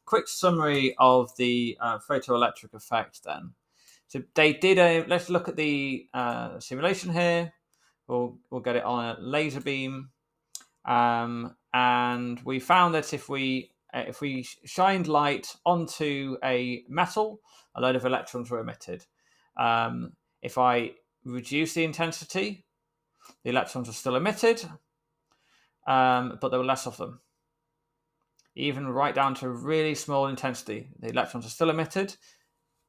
quick summary of the photoelectric effect then. So they did let's look at the simulation here. We'll get it on a laser beam. And we found that if we shined light onto a metal, a load of electrons were emitted. If I reduce the intensity, the electrons are still emitted, but there were less of them. Even right down to really small intensity, the electrons are still emitted,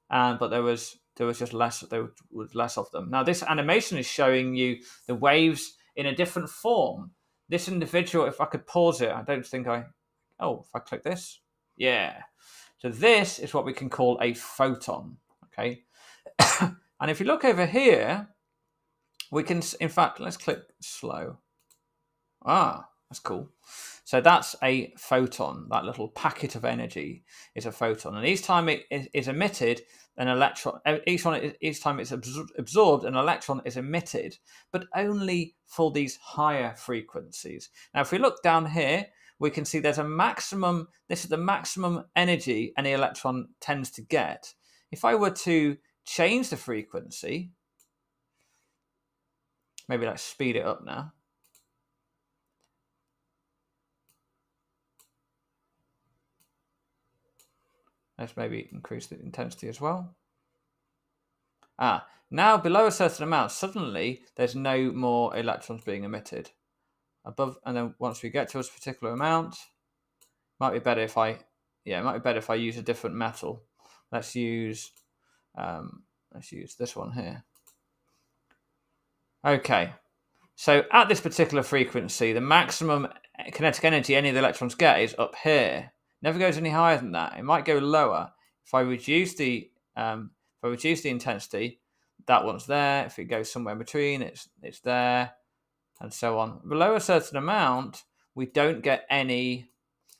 but there was just less. There was less of them. Now this animation is showing you the waves in a different form. This individual, if I could pause it, I don't think if I click this, yeah. So this is what we can call a photon, okay? And if you look over here, we can, in fact, let's click slow. That's cool. So that's a photon. That little packet of energy is a photon. And each time it is emitted, an electron, each time it's absorbed, an electron is emitted, but only for these higher frequencies. Now, if we look down here, we can see there's a maximum, this is the maximum energy any electron tends to get. If I were to change the frequency, maybe let's speed it up now. Let's maybe increase the intensity as well. Now below a certain amount, suddenly there's no more electrons being emitted. Above, and then once we get to a particular amount, might be better if I use a different metal. Let's use this one here. Okay, so at this particular frequency, the maximum kinetic energy any of the electrons get is up here. Never goes any higher than that. It might go lower. If I reduce the intensity, that one's there. If it goes somewhere in between, it's there, and so on. Below a certain amount, we don't get any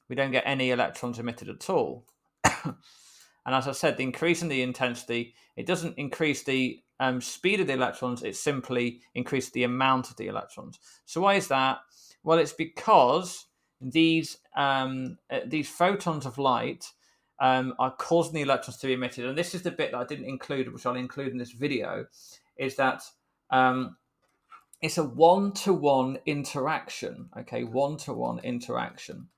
electrons emitted at all. And as I said, the increase in the intensity, it doesn't increase the speed of the electrons. It simply increases the amount of the electrons. So why is that? Well, it's because these photons of light are causing the electrons to be emitted. And this is the bit that I didn't include, which I'll include in this video, is that it's a one-to-one interaction. Okay, one-to-one interaction.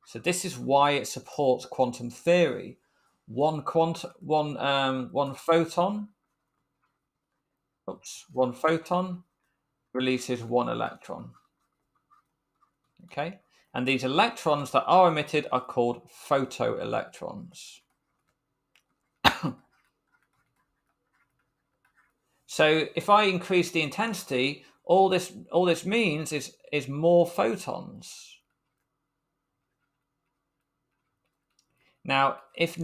So this is why it supports quantum theory. One photon releases one electron. Okay, and these electrons that are emitted are called photoelectrons. So if I increase the intensity, all this means is more photons. Now, if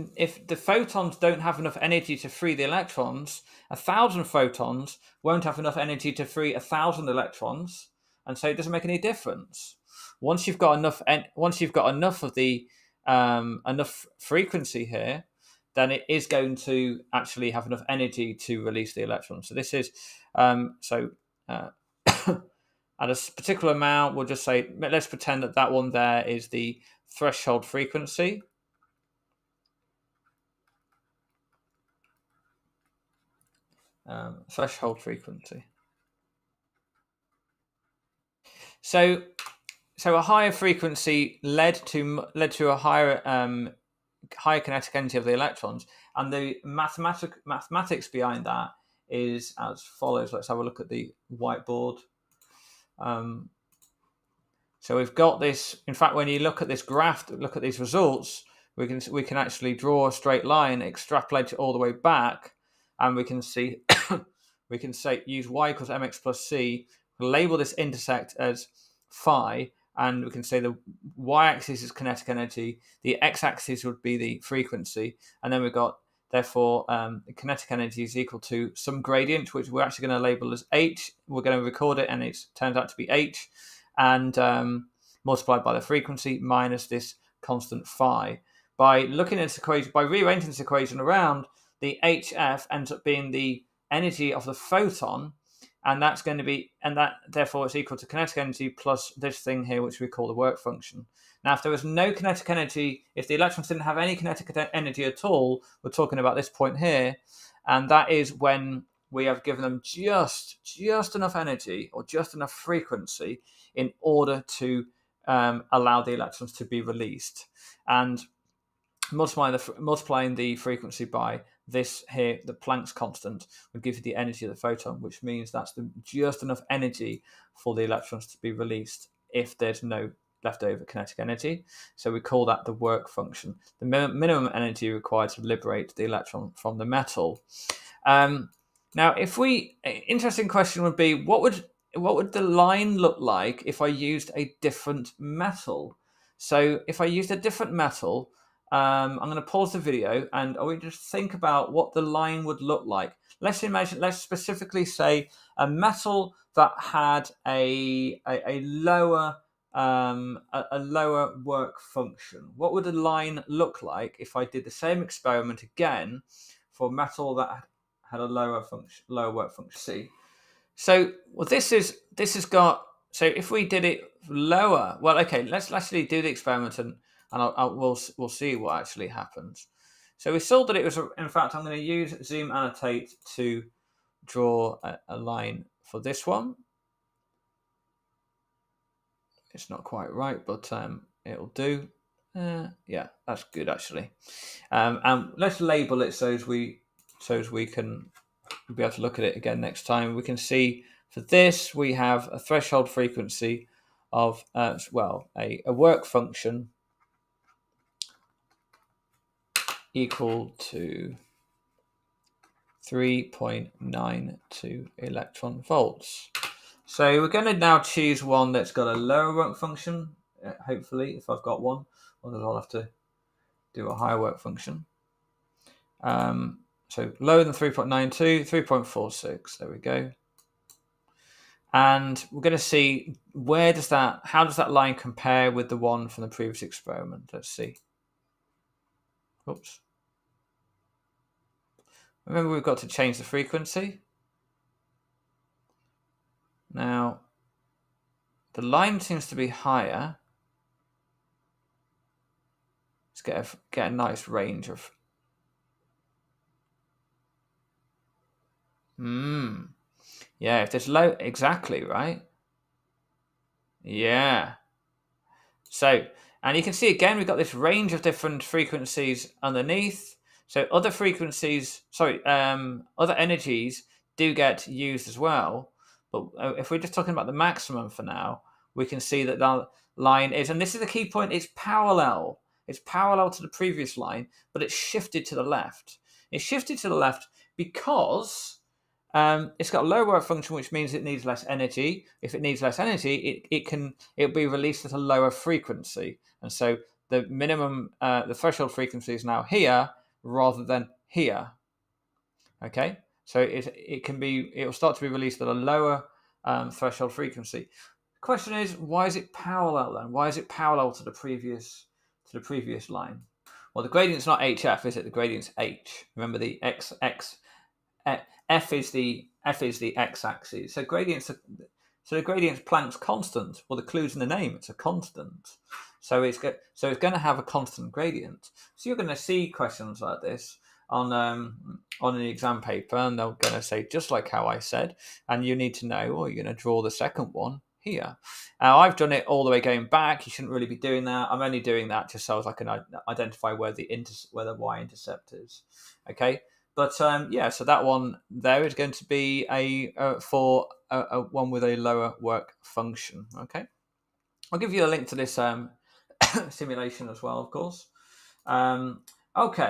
the photons don't have enough energy to free the electrons, 1,000 photons won't have enough energy to free 1,000 electrons, and so it doesn't make any difference. Once you've got enough of the enough frequency here, then it is going to actually have enough energy to release the electrons. So this is at a particular amount, we'll just say, let's pretend that one there is the threshold frequency. Threshold frequency. So a higher frequency led to a higher kinetic energy of the electrons, and the mathematics behind that is as follows. Let's have a look at the whiteboard. So we've got this. In fact, when you look at this graph, look at these results, we can actually draw a straight line, extrapolate it all the way back, and we can see we can say use y equals mx plus c, label this intersect as phi, and we can say the y-axis is kinetic energy, the x-axis would be the frequency, and then we've got, therefore, the kinetic energy is equal to some gradient, which we're actually going to label as h. We're going to record it, and it turns out to be h, and multiplied by the frequency minus this constant phi. By looking at this equation, by rearranging this equation around, the hf ends up being the energy of the photon, and that's going to be, and that therefore is equal to kinetic energy plus this thing here, which we call the work function. Now, if there was no kinetic energy, if the electrons didn't have any kinetic energy at all, we're talking about this point here, and that is when we have given them just enough energy or just enough frequency in order to allow the electrons to be released. And multiplying the frequency by this here, the Planck's constant, would give you the energy of the photon, which means that's just enough energy for the electrons to be released if there's no leftover kinetic energy. So we call that the work function, the minimum energy required to liberate the electron from the metal. Now, interesting question would be, what would the line look like if I used a different metal? So if I used a different metal, I'm going to pause the video and I want you to think about what the line would look like. Let's specifically say a metal that had a lower work function. What would the line look like if I did the same experiment again for a metal that had a lower work function? See, so this has got. So if we did it lower, well, okay, let's actually do the experiment and we'll see what actually happens. So we saw that it was. In fact, I'm going to use zoom annotate to draw a line for this one. It's not quite right, but it'll do. Yeah, that's good actually. And let's label it so as we can be able to look at it again next time. We can see for this we have a threshold frequency of a work function equal to 3.92 electron volts. So we're going to now choose one that's got a lower work function, hopefully, if I've got one, otherwise I'll have to do a higher work function. So lower than 3.92, 3.46, there we go. And we're going to see how does that line compare with the one from the previous experiment? Let's see. Oops. Remember, we've got to change the frequency. Now, the line seems to be higher. Let's get a nice range of. Yeah, if there's low, exactly right. Yeah. So, and you can see again, we've got this range of different frequencies underneath. So other frequencies, other energies do get used as well. But if we're just talking about the maximum for now, we can see that the line is, and this is the key point, it's parallel. It's parallel to the previous line, but it's shifted to the left. It's shifted to the left because it's got a lower work function, which means it needs less energy. If it needs less energy, it'll be released at a lower frequency, and so the minimum, the threshold frequency is now here rather than here. Okay, so it'll start to be released at a lower threshold frequency. The question is, why is it parallel then? Why is it parallel to the previous line? Well, the gradient's not HF, is it? The gradient's H. Remember the F is the x-axis. So the gradient's Planck's constant. Well, the clue's in the name; it's a constant. So it's going to have a constant gradient. So you're going to see questions like this on an exam paper, and they're going to say just like how I said, and you need to know, or you're going to draw the second one here. Now I've done it all the way going back. You shouldn't really be doing that. I'm only doing that just so as I can identify where the y-intercept is. Okay. But yeah, so that one there is going to be for a one with a lower work function. Okay, I'll give you a link to this simulation as well, of course. Okay.